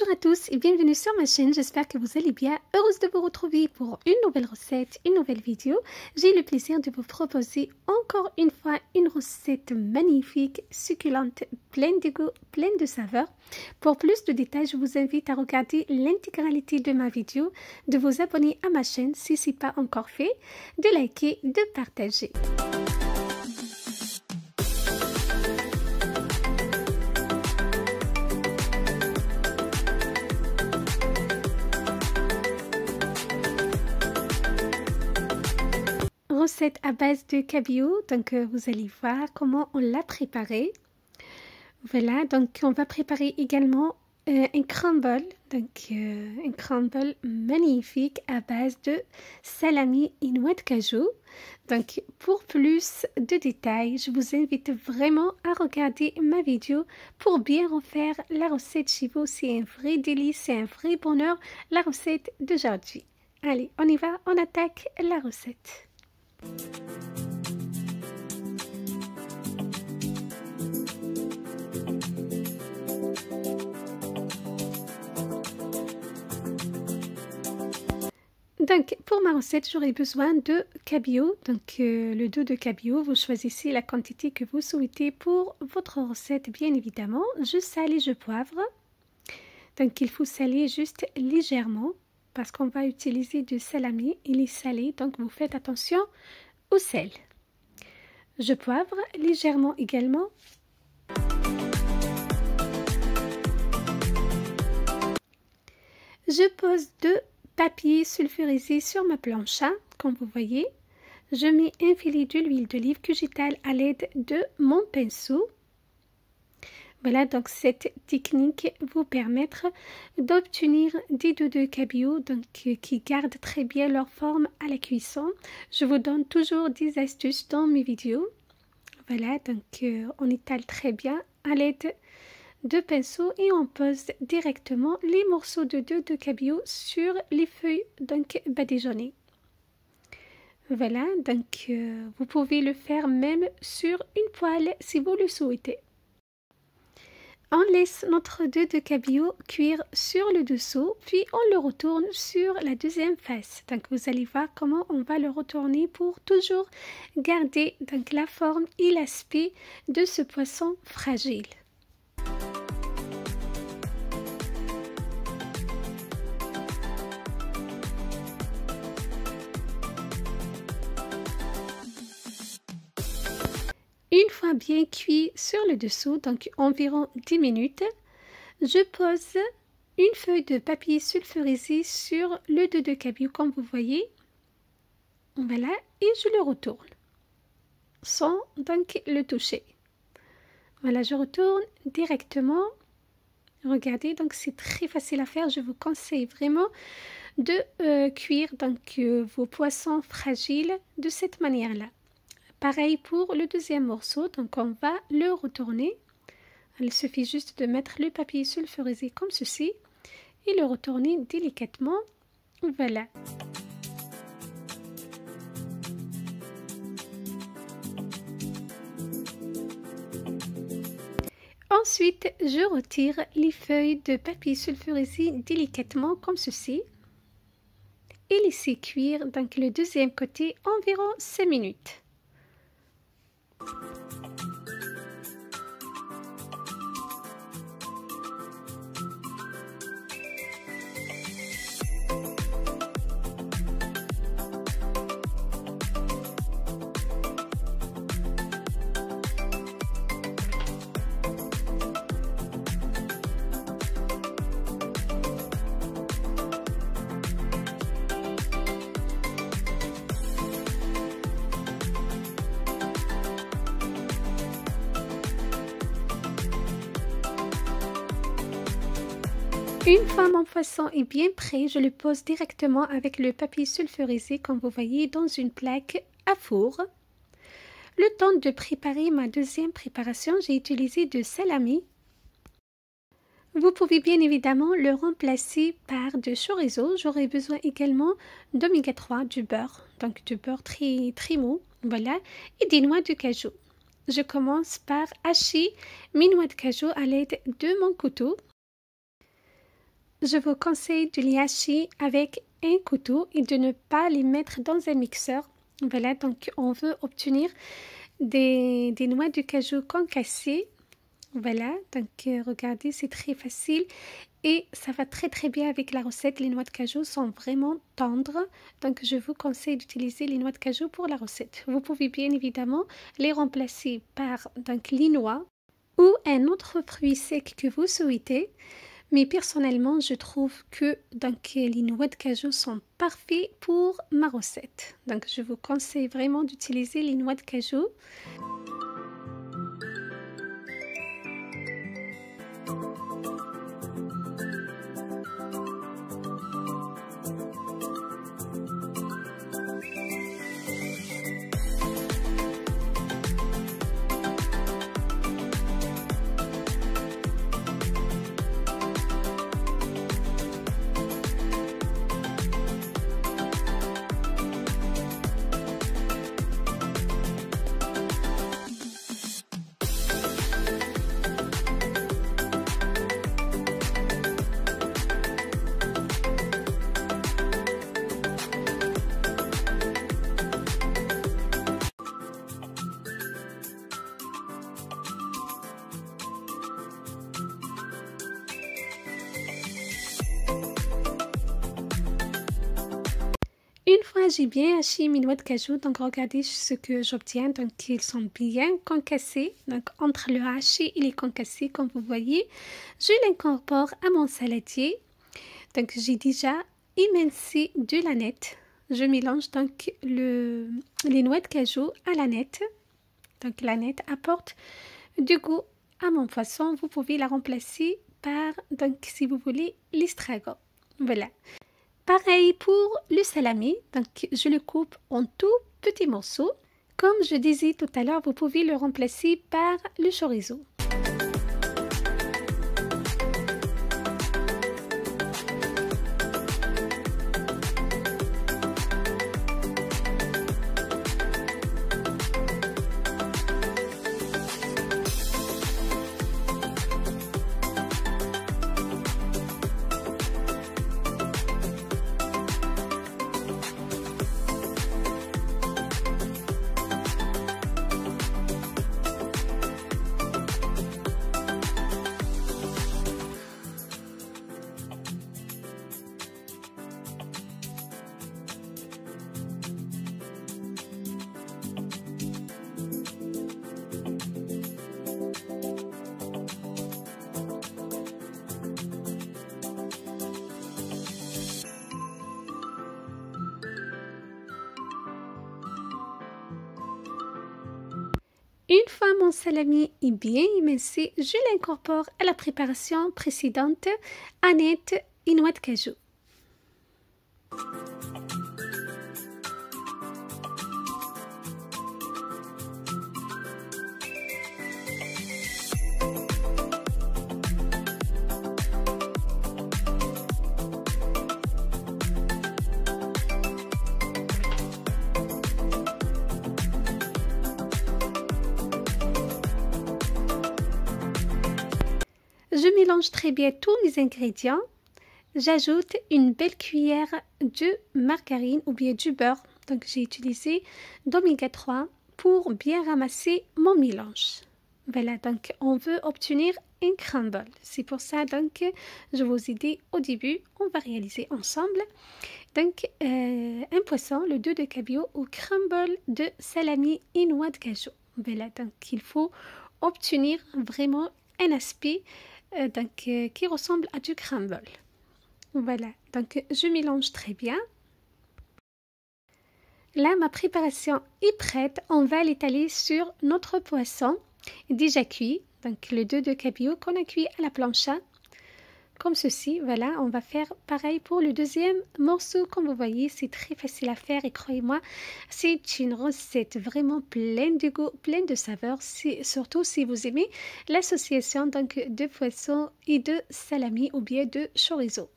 Bonjour à tous et bienvenue sur ma chaîne, j'espère que vous allez bien. Heureuse de vous retrouver pour une nouvelle recette, une nouvelle vidéo. J'ai le plaisir de vous proposer encore une fois une recette magnifique, succulente, pleine de goût, pleine de saveurs. Pour plus de détails, je vous invite à regarder l'intégralité de ma vidéo, de vous abonner à ma chaîne si ce n'est pas encore fait, de liker, de partager. Recette à base de cabillaud, donc vous allez voir comment on l'a préparé. Voilà, donc on va préparer également un crumble, donc un crumble magnifique à base de salami et noix de cajou. Donc pour plus de détails, je vous invite vraiment à regarder ma vidéo pour bien refaire la recette chez vous. C'est un vrai délice, c'est un vrai bonheur la recette d'aujourd'hui. Allez, on y va, on attaque la recette. Donc pour ma recette, j'aurai besoin de cabillaud. Donc le dos de cabillaud, vous choisissez la quantité que vous souhaitez pour votre recette, bien évidemment. Je sale et je poivre. Donc il faut saler juste légèrement parce qu'on va utiliser du salami. Il est salé, donc vous faites attention au sel. Je poivre légèrement également. Je pose 2 papiers sulfurisés sur ma plancha, comme vous voyez. Je mets un filet de l'huile d'olive que j'étale à l'aide de mon pinceau. Voilà, donc cette technique vous permettra d'obtenir des dos de cabillaud donc, qui gardent très bien leur forme à la cuisson. Je vous donne toujours des astuces dans mes vidéos. Voilà, donc on étale très bien à l'aide de pinceau et on pose directement les morceaux de dos de cabillaud sur les feuilles donc badigeonnées. Voilà, donc vous pouvez le faire même sur une poêle si vous le souhaitez. On laisse notre dos de cabillaud cuire sur le dessous, puis on le retourne sur la deuxième face. Donc vous allez voir comment on va le retourner pour toujours garder donc la forme et l'aspect de ce poisson fragile. Une fois bien cuit sur le dessous, donc environ 10 minutes, je pose une feuille de papier sulfurisé sur le dos de cabillaud comme vous voyez. Voilà, et je le retourne sans donc le toucher. Voilà, je retourne directement. Regardez, donc c'est très facile à faire. Je vous conseille vraiment de cuire donc vos poissons fragiles de cette manière-là. Pareil pour le deuxième morceau, donc on va le retourner. Il suffit juste de mettre le papier sulfurisé comme ceci et le retourner délicatement. Voilà. Ensuite, je retire les feuilles de papier sulfurisé délicatement comme ceci et laisser cuire donc le deuxième côté environ 5 minutes. Une fois mon poisson est bien prêt, je le pose directement avec le papier sulfurisé comme vous voyez dans une plaque à four. Le temps de préparer ma deuxième préparation, j'ai utilisé du salami. Vous pouvez bien évidemment le remplacer par du chorizo. J'aurai besoin également d'oméga 3, du beurre, donc du beurre très mou, voilà, et des noix de cajou. Je commence par hacher mes noix de cajou à l'aide de mon couteau. je vous conseille de les hacher avec un couteau et de ne pas les mettre dans un mixeur. Voilà, donc on veut obtenir des noix de cajou concassées. Voilà, donc regardez, c'est très facile et ça va très bien avec la recette. Les noix de cajou sont vraiment tendres, donc je vous conseille d'utiliser les noix de cajou pour la recette. Vous pouvez bien évidemment les remplacer par donc les noix ou un autre fruit sec que vous souhaitez. Mais personnellement, je trouve que donc, les noix de cajou sont parfaits pour ma recette. Donc, je vous conseille vraiment d'utiliser les noix de cajou. Une fois j'ai bien haché mes noix de cajou, donc regardez ce que j'obtiens. Donc ils sont bien concassés, donc entre le haché et les concassés comme vous voyez. Je l'incorpore à mon saladier. Donc j'ai déjà émincé de l'aneth. Je mélange donc les noix de cajou à l'aneth. Donc l'aneth apporte du goût à mon poisson. Vous pouvez la remplacer par, donc si vous voulez, l'estragon. Voilà. Pareil pour le salami, donc je le coupe en tout petits morceaux. Comme je disais tout à l'heure, vous pouvez le remplacer par le chorizo. Une fois mon salami est bien émincé, je l'incorpore à la préparation précédente, aneth et noix de cajou. Je mélange très bien tous mes ingrédients. J'ajoute une belle cuillère de margarine ou bien du beurre. Donc j'ai utilisé d'oméga 3 pour bien ramasser mon mélange. Voilà, donc on veut obtenir un crumble. C'est pour ça donc je vous ai dit au début, on va réaliser ensemble. Donc un poisson, le dos de cabillaud au crumble de salami et noix de cajou. Voilà, donc il faut obtenir vraiment un aspect qui ressemble à du crumble. Voilà, donc je mélange très bien. Là, ma préparation est prête. On va l'étaler sur notre poisson déjà cuit. Donc le dos de cabillaud qu'on a cuit à la plancha. Comme ceci, voilà, on va faire pareil pour le deuxième morceau. Comme vous voyez, c'est très facile à faire et croyez-moi, c'est une recette vraiment pleine de goût, pleine de saveurs, surtout si vous aimez l'association donc de poisson et de salami ou bien de chorizo.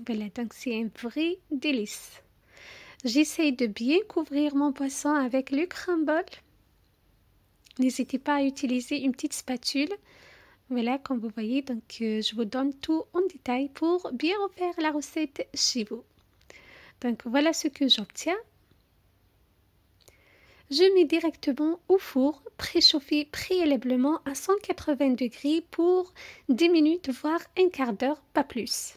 Voilà, donc c'est un vrai délice. J'essaye de bien couvrir mon poisson avec le crumble. N'hésitez pas à utiliser une petite spatule. Voilà, comme vous voyez, donc je vous donne tout en détail pour bien refaire la recette chez vous. Donc voilà ce que j'obtiens. Je mets directement au four, préchauffé préalablement à 180 degrés pour 10 minutes, voire un quart d'heure, pas plus.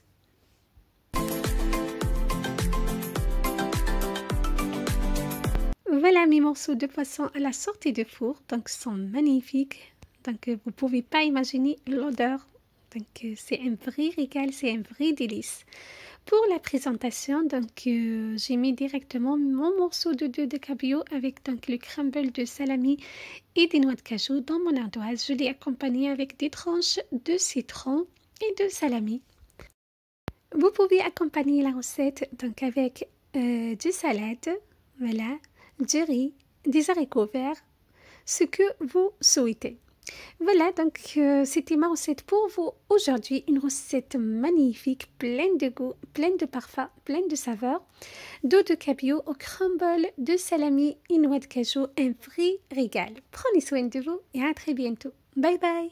Voilà mes morceaux de poisson à la sortie du four, donc sont magnifiques. Donc vous ne pouvez pas imaginer l'odeur. Donc c'est un vrai régal, c'est un vrai délice. Pour la présentation, donc j'ai mis directement mon morceau de deux de cabillaud avec donc le crumble de salami et des noix de cajou dans mon ardoise. Je l'ai accompagné avec des tranches de citron et de salami. Vous pouvez accompagner la recette donc avec du salade, voilà, du riz, des haricots verts, ce que vous souhaitez. Voilà, donc c'était ma recette pour vous aujourd'hui, une recette magnifique, pleine de goût, pleine de parfum, pleine de saveurs, d'eau de cabillaud au crumble de salami et noix de cajou, un vrai régal. Prenez soin de vous et à très bientôt. Bye bye.